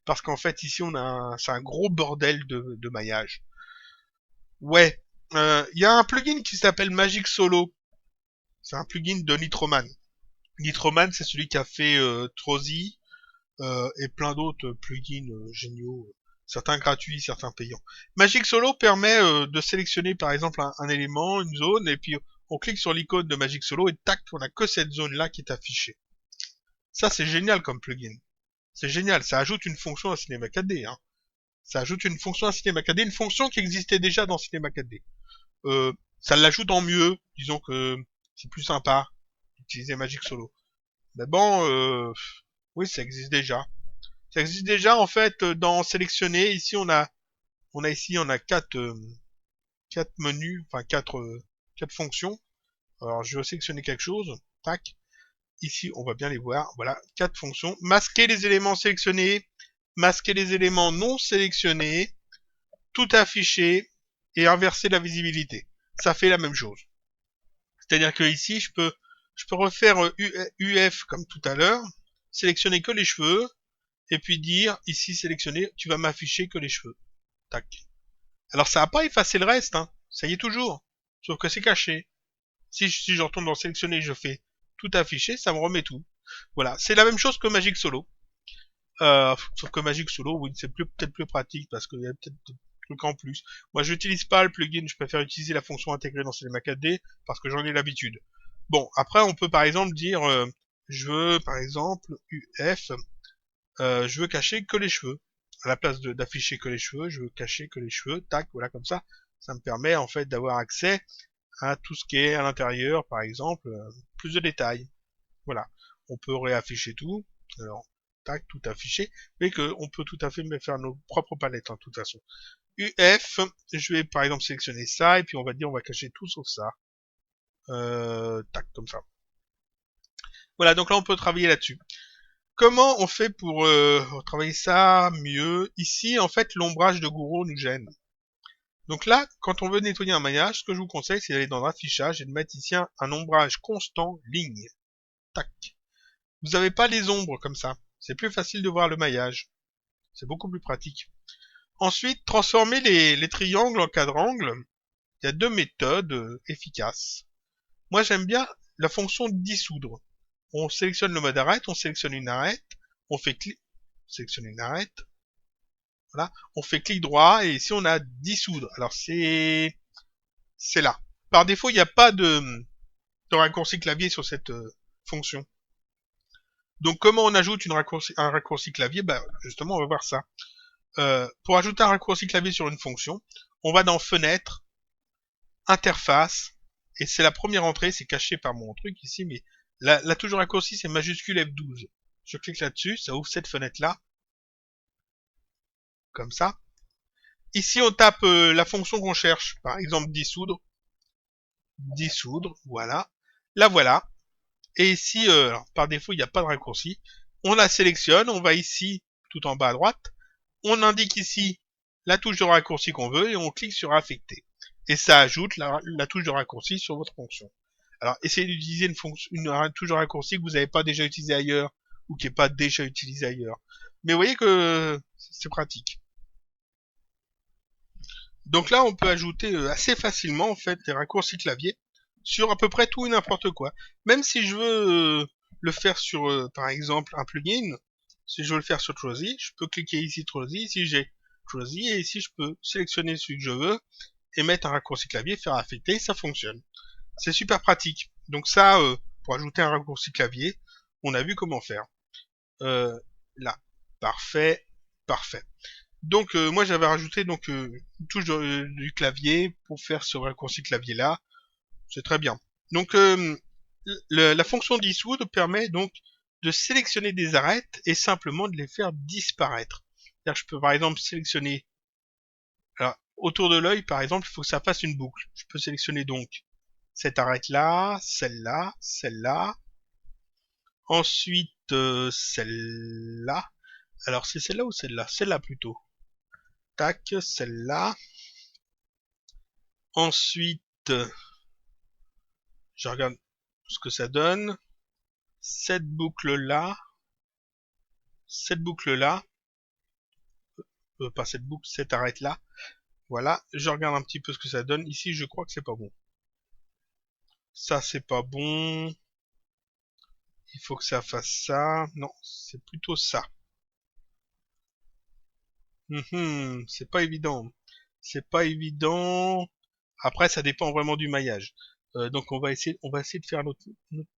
Parce qu'en fait ici c'est un gros bordel de maillage. Ouais, il y a un plugin qui s'appelle Magic Solo. C'est un plugin de Nitroman. Nitroman, c'est celui qui a fait Trozy, et plein d'autres plugins géniaux, certains gratuits, certains payants. Magic Solo permet de sélectionner par exemple un élément, une zone, et puis on clique sur l'icône de Magic Solo et tac, on a que cette zone-là qui est affichée. Ça c'est génial comme plugin. C'est génial, ça ajoute une fonction à Cinema 4D. Hein. Ça ajoute une fonction à Cinema 4D, une fonction qui existait déjà dans Cinema 4D. Ça l'ajoute en mieux, disons que c'est plus sympa d'utiliser Magic Solo. Mais bon, oui, ça existe déjà. Ça existe déjà en fait dans sélectionner. Ici on a quatre menus, enfin quatre fonctions. Alors je vais sélectionner quelque chose. Tac. Ici on va bien les voir. Voilà, quatre fonctions. Masquer les éléments sélectionnés, masquer les éléments non sélectionnés, tout afficher et inverser la visibilité. Ça fait la même chose. C'est-à-dire que ici je peux refaire UF comme tout à l'heure, sélectionner que les cheveux et puis dire ici sélectionner, tu vas m'afficher que les cheveux. Tac. Alors ça n'a pas effacé le reste, hein. Ça y est toujours. Sauf que c'est caché. Si je retourne dans sélectionner, je fais tout afficher, ça me remet tout. Voilà, c'est la même chose que Magic Solo. Sauf que Magic Solo, oui, c'est peut-être plus pratique parce qu'il y a peut-être des trucs en plus. Moi, je n'utilise pas le plugin, je préfère utiliser la fonction intégrée dans Cinema 4D parce que j'en ai l'habitude. Bon, après, on peut par exemple dire, je veux par exemple UF, je veux cacher que les cheveux. À la place d'afficher que les cheveux, je veux cacher que les cheveux. Tac, voilà comme ça. Ça me permet en fait d'avoir accès à tout ce qui est à l'intérieur, par exemple, plus de détails. Voilà. On peut réafficher tout. Alors, tac, tout affiché. Mais que on peut tout à fait faire nos propres palettes, hein, de toute façon. UF, je vais par exemple sélectionner ça, et puis on va dire on va cacher tout sauf ça. Tac, comme ça. Voilà, donc là on peut travailler là-dessus. Comment on fait pour travailler ça mieux? Ici, en fait, l'ombrage de Gouraud nous gêne. Donc là, quand on veut nettoyer un maillage, ce que je vous conseille, c'est d'aller dans l'affichage et de mettre ici un ombrage constant ligne. Tac. Vous n'avez pas les ombres comme ça. C'est plus facile de voir le maillage. C'est beaucoup plus pratique. Ensuite, transformer les triangles en quadrangles. Il y a deux méthodes efficaces. Moi, j'aime bien la fonction dissoudre. On sélectionne le mode arête, on sélectionne une arête, on fait clic, sélectionne une arête, voilà, on fait clic droit et ici on a dissoudre. Alors c'est là. Par défaut, il n'y a pas de raccourci clavier sur cette fonction. Donc comment on ajoute un raccourci clavier? Bah justement, on va voir ça. Pour ajouter un raccourci clavier sur une fonction, on va dans Fenêtre, Interface, et c'est la première entrée, c'est caché par mon truc ici, mais la touche de raccourci c'est majuscule F12. Je clique là-dessus, ça ouvre cette fenêtre-là, comme ça. Ici, on tape la fonction qu'on cherche, par exemple dissoudre, voilà. La voilà. Et ici, alors, par défaut, il n'y a pas de raccourci. On la sélectionne, on va ici, tout en bas à droite. On indique ici la touche de raccourci qu'on veut et on clique sur affecter. Et ça ajoute la touche de raccourci sur votre fonction. Alors, essayez d'utiliser une touche de raccourci que vous n'avez pas déjà utilisée ailleurs ou qui n'est pas déjà utilisée ailleurs. Mais vous voyez que c'est pratique. Donc là, on peut ajouter assez facilement en fait des raccourcis clavier sur à peu près tout et n'importe quoi. Même si je veux le faire sur, par exemple, un plugin, si je veux le faire sur Trozy, je peux cliquer ici Trozy. Ici, j'ai choisi, et ici je peux sélectionner celui que je veux, et mettre un raccourci clavier, faire affecter, ça fonctionne. C'est super pratique. Donc ça, pour ajouter un raccourci clavier, on a vu comment faire. Là, parfait, parfait. Donc moi j'avais rajouté donc une touche du clavier pour faire ce raccourci clavier là. C'est très bien. Donc la fonction dissoudre permet donc de sélectionner des arêtes et simplement de les faire disparaître. C'est-à-dire que je peux par exemple sélectionner, alors autour de l'œil par exemple, il faut que ça fasse une boucle. Je peux sélectionner donc cette arête là, celle-là, celle-là. Ensuite celle-là. Alors c'est celle-là ou celle-là? Celle-là plutôt. Tac, celle-là. Ensuite, je regarde ce que ça donne. Cette boucle-là. Cette boucle-là. Pas cette boucle, cette arête-là. Voilà, je regarde un petit peu ce que ça donne. Ici, je crois que c'est pas bon. Ça, c'est pas bon. Il faut que ça fasse ça. Non, c'est plutôt ça. C'est pas évident. C'est pas évident. Après, ça dépend vraiment du maillage. Donc, on va essayer de faire notre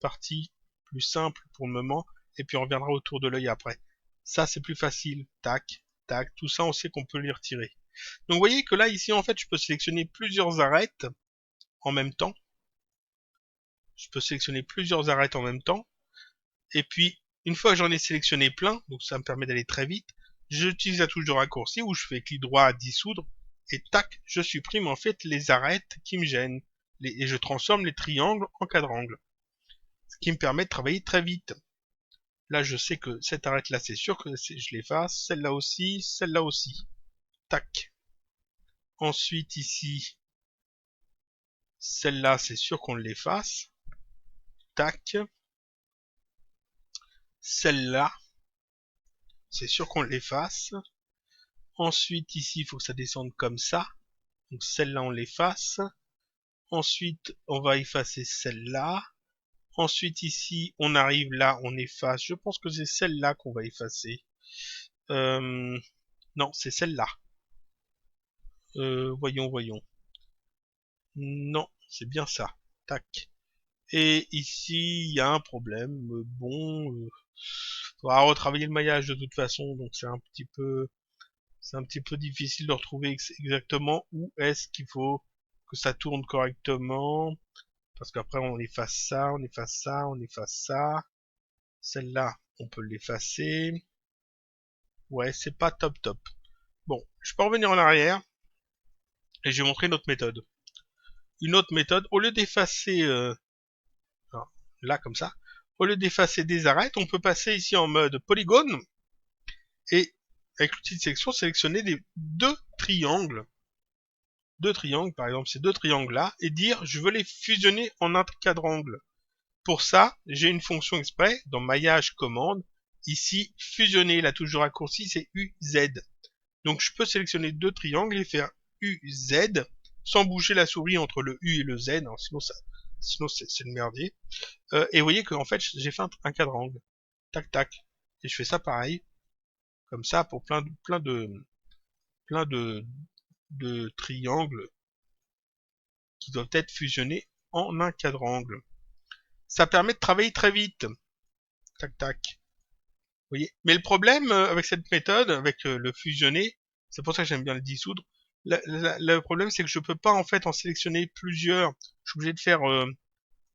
partie plus simple pour le moment. Et puis, on reviendra autour de l'œil après. Ça, c'est plus facile. Tac, tac. Tout ça, on sait qu'on peut les retirer. Donc, vous voyez que là, ici, en fait, je peux sélectionner plusieurs arêtes en même temps. Je peux sélectionner plusieurs arêtes en même temps. Et puis, une fois que j'en ai sélectionné plein, donc ça me permet d'aller très vite, j'utilise la touche de raccourci où je fais clic droit à dissoudre, et tac, je supprime en fait les arêtes qui me gênent. Et je transforme les triangles en quadrangles. Ce qui me permet de travailler très vite. Là, je sais que cette arête-là, c'est sûr que je l'efface. Celle-là aussi, celle-là aussi. Tac. Ensuite, ici, celle-là, c'est sûr qu'on l'efface. Tac. Celle-là, c'est sûr qu'on l'efface. Ensuite, ici, il faut que ça descende comme ça. Donc celle-là, on l'efface. Ensuite, on va effacer celle-là. Ensuite, ici, on arrive là, on efface. Je pense que c'est celle-là qu'on va effacer. Non, c'est celle-là. Voyons, voyons. Non, c'est bien ça. Tac. Et ici, il y a un problème. Bon, faudra retravailler le maillage de toute façon, donc c'est un petit peu difficile de retrouver exactement où est-ce qu'il faut que ça tourne correctement. Parce qu'après, on efface ça, on efface ça, on efface ça. Celle-là, on peut l'effacer. Ouais, c'est pas top top. Bon, je peux revenir en arrière et je vais montrer une autre méthode. Une autre méthode, au lieu d'effacer là comme ça, au lieu d'effacer des arêtes, on peut passer ici en mode polygone et avec l'outil de sélection, sélectionner deux triangles par exemple ces deux triangles là, et dire je veux les fusionner en un quadrangle. Pour ça, j'ai une fonction exprès dans maillage commande. Ici, fusionner, la touche de raccourci, c'est UZ. Donc je peux sélectionner deux triangles et faire UZ sans bouger la souris entre le U et le Z, hein, sinon c'est le merdier. Et vous voyez qu'en fait j'ai fait un quadrangle. Tac tac. Et je fais ça pareil, comme ça pour plein de triangles qui doivent être fusionnés en un quadrangle. Ça permet de travailler très vite. Tac tac. Vous voyez. Mais le problème avec cette méthode, avec le fusionner, c'est pour ça que j'aime bien le dissoudre. Le problème, c'est que je peux pas en fait en sélectionner plusieurs. Je suis obligé de faire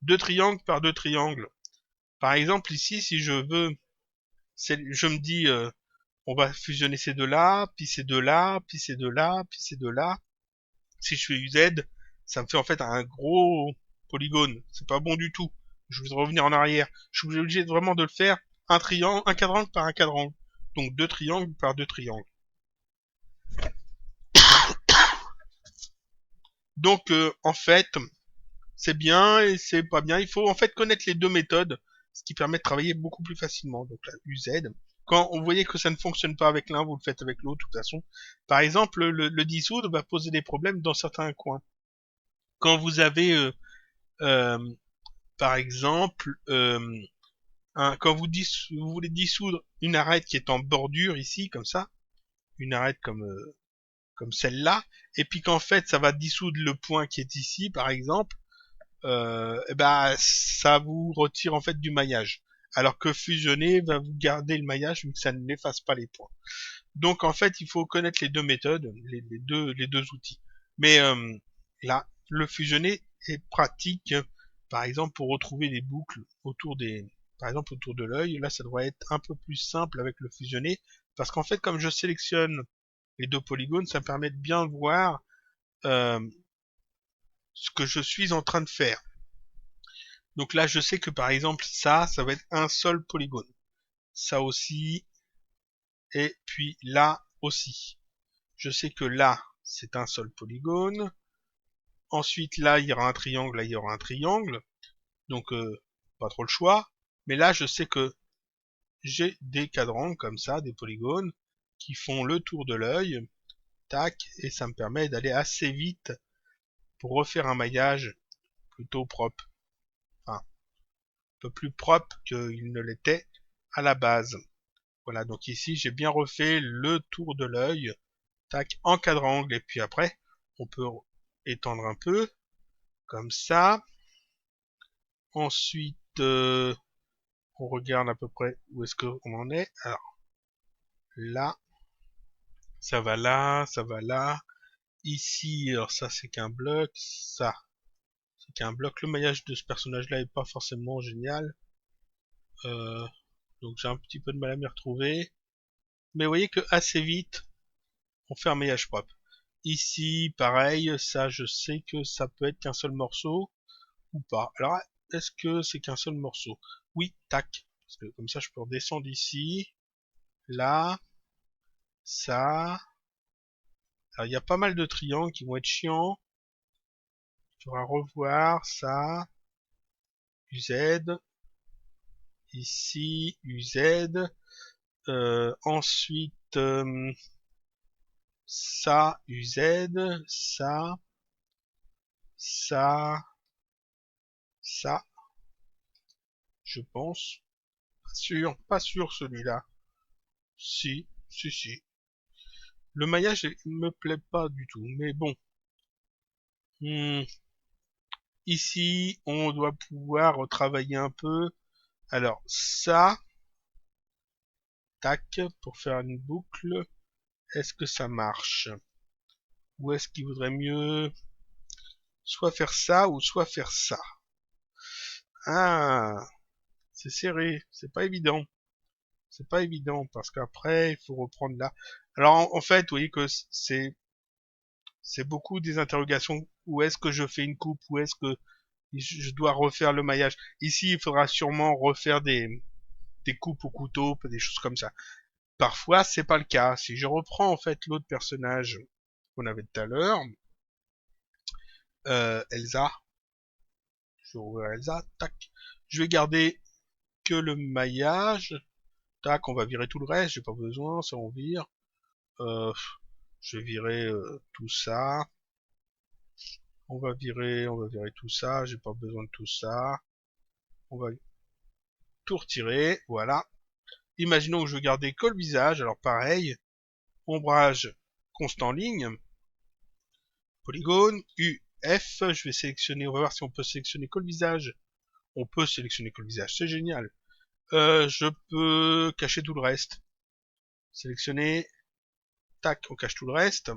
deux triangles par deux triangles. Par exemple, ici, si je veux, je me dis, on va fusionner ces deux-là, puis ces deux-là, puis ces deux-là, puis ces deux-là. Si je fais UZ, ça me fait en fait un gros polygone. C'est pas bon du tout. Je vais revenir en arrière. Je suis obligé vraiment de le faire un triangle, un quadrangle par un quadrangle. Donc deux triangles par deux triangles. Donc en fait, c'est bien et c'est pas bien. Il faut en fait connaître les deux méthodes, ce qui permet de travailler beaucoup plus facilement. Donc la UZ. Quand vous voyez que ça ne fonctionne pas avec l'un, vous le faites avec l'autre de toute façon. Par exemple, le dissoudre va poser des problèmes dans certains coins. Quand vous avez, euh, par exemple, quand vous voulez dissoudre une arête qui est en bordure ici, comme ça, une arête comme comme celle-là, et puis qu'en fait ça va dissoudre le point qui est ici, par exemple, et ben ça vous retire en fait du maillage. Alors que fusionner va vous garder le maillage vu que ça n'efface pas les points. Donc en fait, il faut connaître les deux méthodes, les deux outils. Mais là, le fusionner est pratique, par exemple pour retrouver des boucles autour des, par exemple autour de l'œil. Là, ça devrait être un peu plus simple avec le fusionner, parce qu'en fait, comme je sélectionne les deux polygones, ça me permet de bien voir euh, ce que je suis en train de faire. Donc là, je sais que par exemple, ça va être un seul polygone. Ça aussi, et puis là aussi. Je sais que là, c'est un seul polygone. Ensuite, là, il y aura un triangle, là, il y aura un triangle. Donc, pas trop le choix. Mais là, je sais que j'ai des cadrans comme ça, des polygones, qui font le tour de l'œil. Tac, et ça me permet d'aller assez vite pour refaire un maillage plutôt propre. Enfin, un peu plus propre qu'il ne l'était à la base. Voilà, donc ici, j'ai bien refait le tour de l'œil. Tac, en quadrangle. Et puis après, on peut étendre un peu, comme ça. Ensuite, on regarde à peu près où est-ce qu'on en est. Alors, là, ça va là, ça va là. Ici, alors ça c'est qu'un bloc, ça c'est qu'un bloc. Le maillage de ce personnage-là est pas forcément génial. Euh, donc j'ai un petit peu de mal à m'y retrouver. Mais vous voyez que assez vite, on fait un maillage propre. Ici, pareil, ça je sais que ça peut être qu'un seul morceau ou pas. Alors, est-ce que c'est qu'un seul morceau? Oui, tac. Parce que comme ça, je peux redescendre ici. Là, ça. Alors, il y a pas mal de triangles qui vont être chiants. Il faudra revoir ça. UZ. Ici, UZ. Ensuite, ça, UZ. Ça. Ça. Ça. Je pense. Pas sûr celui-là. Si, si, si. Le maillage me plaît pas du tout, mais bon. Hmm. Ici, on doit pouvoir travailler un peu. Alors, ça, tac, pour faire une boucle, est-ce que ça marche? Ou est-ce qu'il vaudrait mieux soit faire ça ou soit faire ça? Ah, c'est serré, c'est pas évident. C'est pas évident parce qu'après, il faut reprendre là. Alors, en fait, vous voyez que c'est beaucoup des interrogations. Où est-ce que je fais une coupe? Où est-ce que je dois refaire le maillage? Ici, il faudra sûrement refaire des coupes au couteau, des choses comme ça. Parfois, c'est pas le cas. Si je reprends en fait l'autre personnage qu'on avait tout à l'heure, Elsa, je vais ouvrir Elsa, tac. Je vais garder que le maillage, tac. On va virer tout le reste, j'ai pas besoin, ça on vire. Euh, je vais virer tout ça. On va virer tout ça. J'ai pas besoin de tout ça. On va tout retirer, voilà. Imaginons que je veux garder que le visage, alors pareil, ombrage constant ligne, polygone, U, F, je vais sélectionner, on va voir si on peut sélectionner que le visage. On peut sélectionner que le visage, c'est génial. Je peux cacher tout le reste. Sélectionner, tac, on cache tout le reste.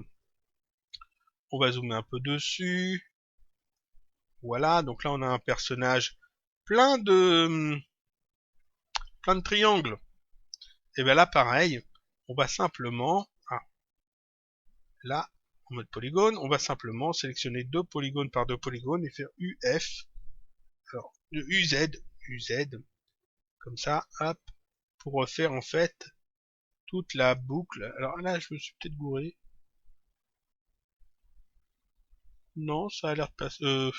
On va zoomer un peu dessus. Voilà, donc là on a un personnage plein de plein de triangles. Et bien là pareil, on va simplement, là, en mode polygone, on va simplement sélectionner deux polygones par deux polygones et faire UF, alors UZ, UZ, comme ça, hop, pour refaire en fait toute la boucle. Alors là, je me suis peut-être gouré. Non, ça a l'air de passer.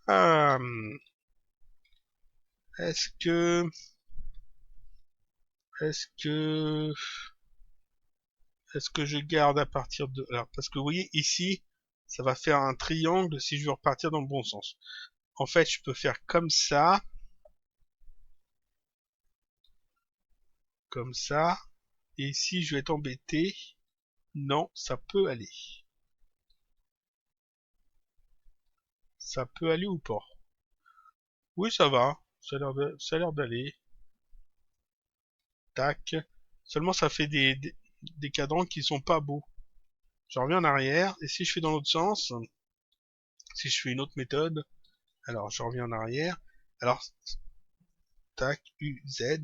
Ah, est-ce que, est-ce que, est-ce que je garde à partir de, alors parce que vous voyez ici, ça va faire un triangle si je veux repartir dans le bon sens. En fait, je peux faire comme ça, et ici je vais être embêté Non, ça peut aller. Ça peut aller ou pas? Oui, ça va. Ça a l'air d'aller. Tac. Seulement, ça fait des cadrans qui sont pas beaux. Je reviens en arrière, et si je fais dans l'autre sens, si je fais une autre méthode, alors je reviens en arrière, alors, tac, U, Z,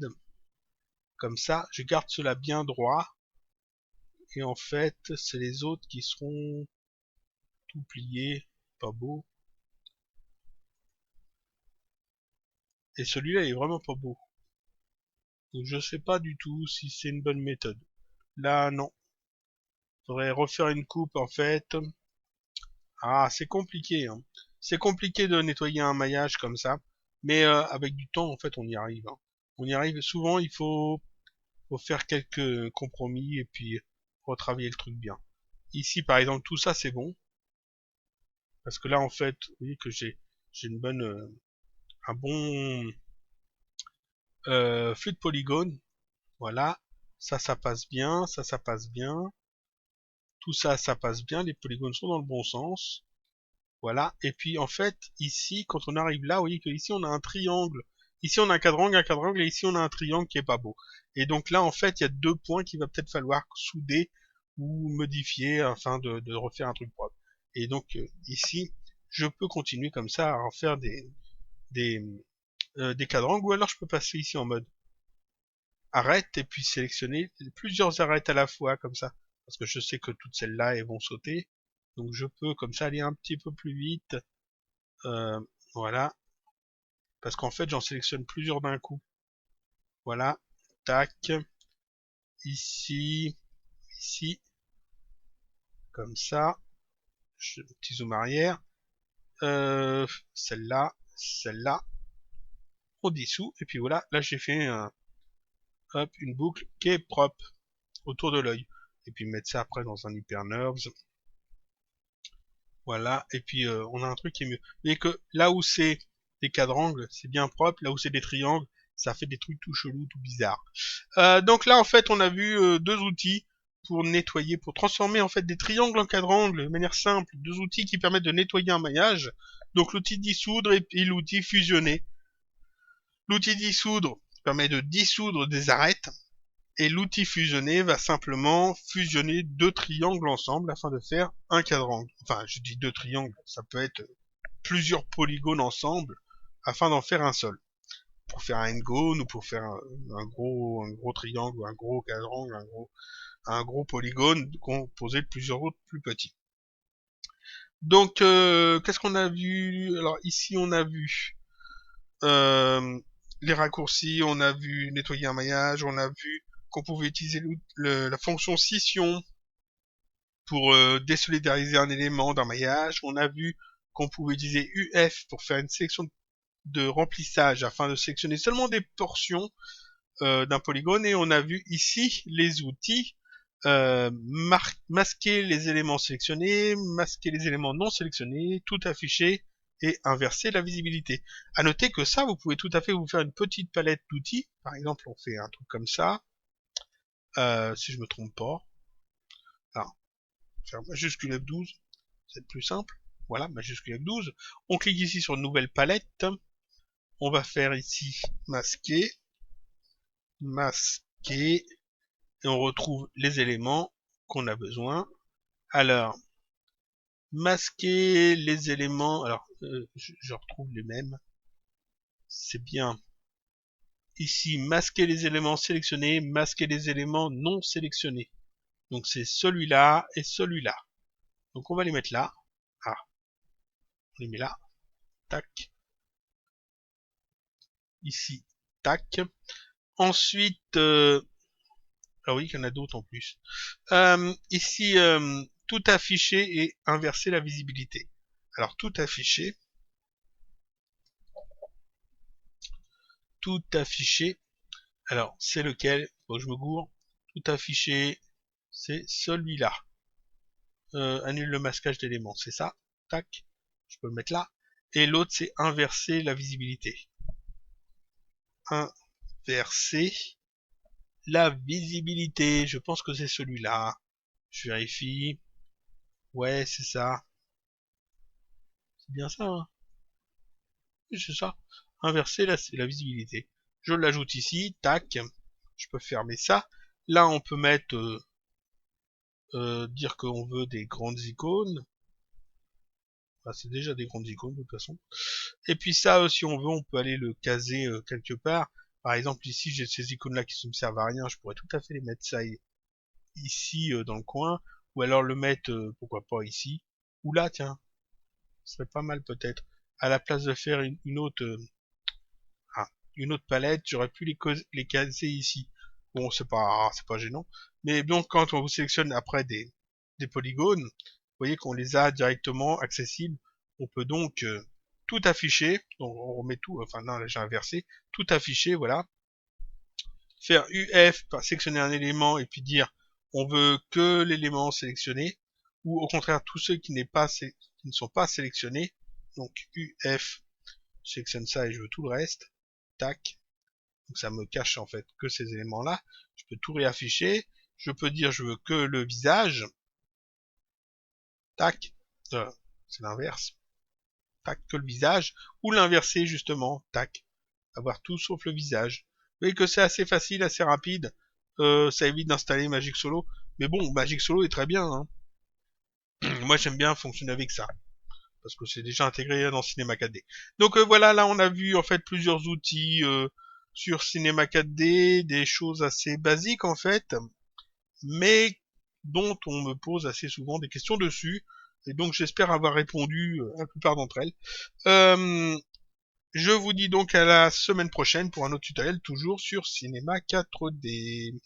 comme ça, je garde cela bien droit, et en fait, c'est les autres qui seront tout pliés, pas beau. Et celui-là est vraiment pas beau. Donc je sais pas du tout si c'est une bonne méthode. Là, non. Faudrait refaire une coupe, en fait. Ah, c'est compliqué, hein. C'est compliqué de nettoyer un maillage comme ça. Mais avec du temps, en fait, on y arrive, hein. On y arrive. Souvent, faut faire quelques compromis et puis retravailler le truc bien. Ici, par exemple, tout ça, c'est bon. Parce que là, en fait, vous voyez que j'ai une bonne, un bon flux de polygones. Voilà. Ça passe bien. Ça passe bien. Tout ça, ça passe bien. Les polygones sont dans le bon sens. Voilà. Et puis, en fait, ici, quand on arrive là, vous voyez que ici, on a un triangle. Ici, on a un quadrangle, et ici, on a un triangle qui est pas beau. Et donc là, en fait, il y a deux points qu'il va peut-être falloir souder ou modifier afin de refaire un truc propre. Et donc, ici, je peux continuer comme ça à en faire des, des cadrangles, ou alors je peux passer ici en mode arrête et puis sélectionner plusieurs arêtes à la fois comme ça, parce que je sais que toutes celles-là elles vont sauter, donc je peux comme ça aller un petit peu plus vite, euh, voilà, parce qu'en fait j'en sélectionne plusieurs d'un coup, voilà, tac, ici, ici, comme ça, petit zoom arrière, celle-là, celle-là, on dissout, et puis voilà, là j'ai fait hop, une boucle qui est propre autour de l'œil, et puis mettre ça après dans un Hyper Nerves. Voilà, et puis on a un truc qui est mieux. Mais que là où c'est des quadrangles, c'est bien propre, là où c'est des triangles, ça fait des trucs tout chelous, tout bizarres. Donc là, en fait, on a vu deux outils pour nettoyer, pour transformer en fait des triangles en quadrangles de manière simple. Deux outils qui permettent de nettoyer un maillage. Donc l'outil dissoudre et l'outil fusionner. L'outil dissoudre permet de dissoudre des arêtes. Et l'outil fusionner va simplement fusionner deux triangles ensemble afin de faire un quadrangle. Enfin, je dis deux triangles, ça peut être plusieurs polygones ensemble afin d'en faire un seul. Pour faire un n-gone ou pour faire un gros triangle ou un gros quadrangle, un gros polygone composé de plusieurs autres plus petits. Donc, qu'est-ce qu'on a vu? Alors ici, on a vu euh, les raccourcis, on a vu nettoyer un maillage, on a vu qu'on pouvait utiliser la fonction scission pour désolidariser un élément d'un maillage. On a vu qu'on pouvait utiliser UF pour faire une sélection de remplissage afin de sélectionner seulement des portions d'un polygone. Et on a vu ici les outils masquer les éléments sélectionnés, masquer les éléments non sélectionnés, tout afficher et inverser la visibilité. À noter que ça, vous pouvez tout à fait vous faire une petite palette d'outils. Par exemple, on fait un truc comme ça, si je me trompe pas. Alors, faire majuscule F12, c'est plus simple. Voilà, majuscule F12. On clique ici sur nouvelle palette. On va faire ici masquer, masquer, et on retrouve les éléments qu'on a besoin. Alors, masquer les éléments, alors je retrouve les mêmes, c'est bien. Ici, masquer les éléments sélectionnés, masquer les éléments non sélectionnés. Donc c'est celui-là et celui-là. Donc on va les mettre là. Ah, on les met là. Tac. Ici, tac. Ensuite, alors oui, il y en a d'autres en plus. Ici, tout afficher et inverser la visibilité. Alors tout afficher, tout afficher. Alors c'est lequel? Bon, je me gourre. Tout afficher, c'est celui-là. Annule le masquage d'éléments, c'est ça. Tac. Je peux le mettre là. Et l'autre, c'est inverser la visibilité. Inverser la visibilité. Je pense que c'est celui-là. Je vérifie. Ouais, c'est ça. C'est bien ça, hein. Oui, c'est ça. Inverser, là, c'est la visibilité. Je l'ajoute ici, tac. Je peux fermer ça. Là, on peut mettre, dire qu'on veut des grandes icônes. Enfin, c'est déjà des grandes icônes, de toute façon. Et puis ça, si on veut, on peut aller le caser quelque part. Par exemple, ici, j'ai ces icônes-là qui ne me servent à rien. Je pourrais tout à fait les mettre ça ici, dans le coin. Ou alors le mettre, pourquoi pas ici. Ou là, tiens. Ce serait pas mal, peut-être. À la place de faire une autre... une autre palette, j'aurais pu les caser ici. Bon, c'est pas gênant. Mais donc, quand on vous sélectionne après des polygones, vous voyez qu'on les a directement accessibles. On peut donc tout afficher. Donc, on remet tout, enfin non, là j'ai inversé. Tout afficher, voilà. Faire UF, sélectionner un élément et puis dire on veut que l'élément sélectionné. Ou au contraire, tous ceux qui ne sont pas sélectionnés. Donc, UF, je sélectionne ça et je veux tout le reste. Tac. Donc ça me cache en fait que ces éléments-là. Je peux tout réafficher. Je peux dire je veux que le visage. Tac. C'est l'inverse. Tac, que le visage. Ou l'inverser justement. Tac. Avoir tout sauf le visage. Vous voyez que c'est assez facile, assez rapide. Ça évite d'installer Magic Solo. Mais bon, Magic Solo est très bien, hein. Moi j'aime bien fonctionner avec ça. Parce que c'est déjà intégré dans Cinema 4D. Donc voilà, là on a vu en fait plusieurs outils sur Cinema 4D, des choses assez basiques en fait, mais dont on me pose assez souvent des questions dessus, et donc j'espère avoir répondu à la plupart d'entre elles. Je vous dis donc à la semaine prochaine pour un autre tutoriel toujours sur Cinema 4D.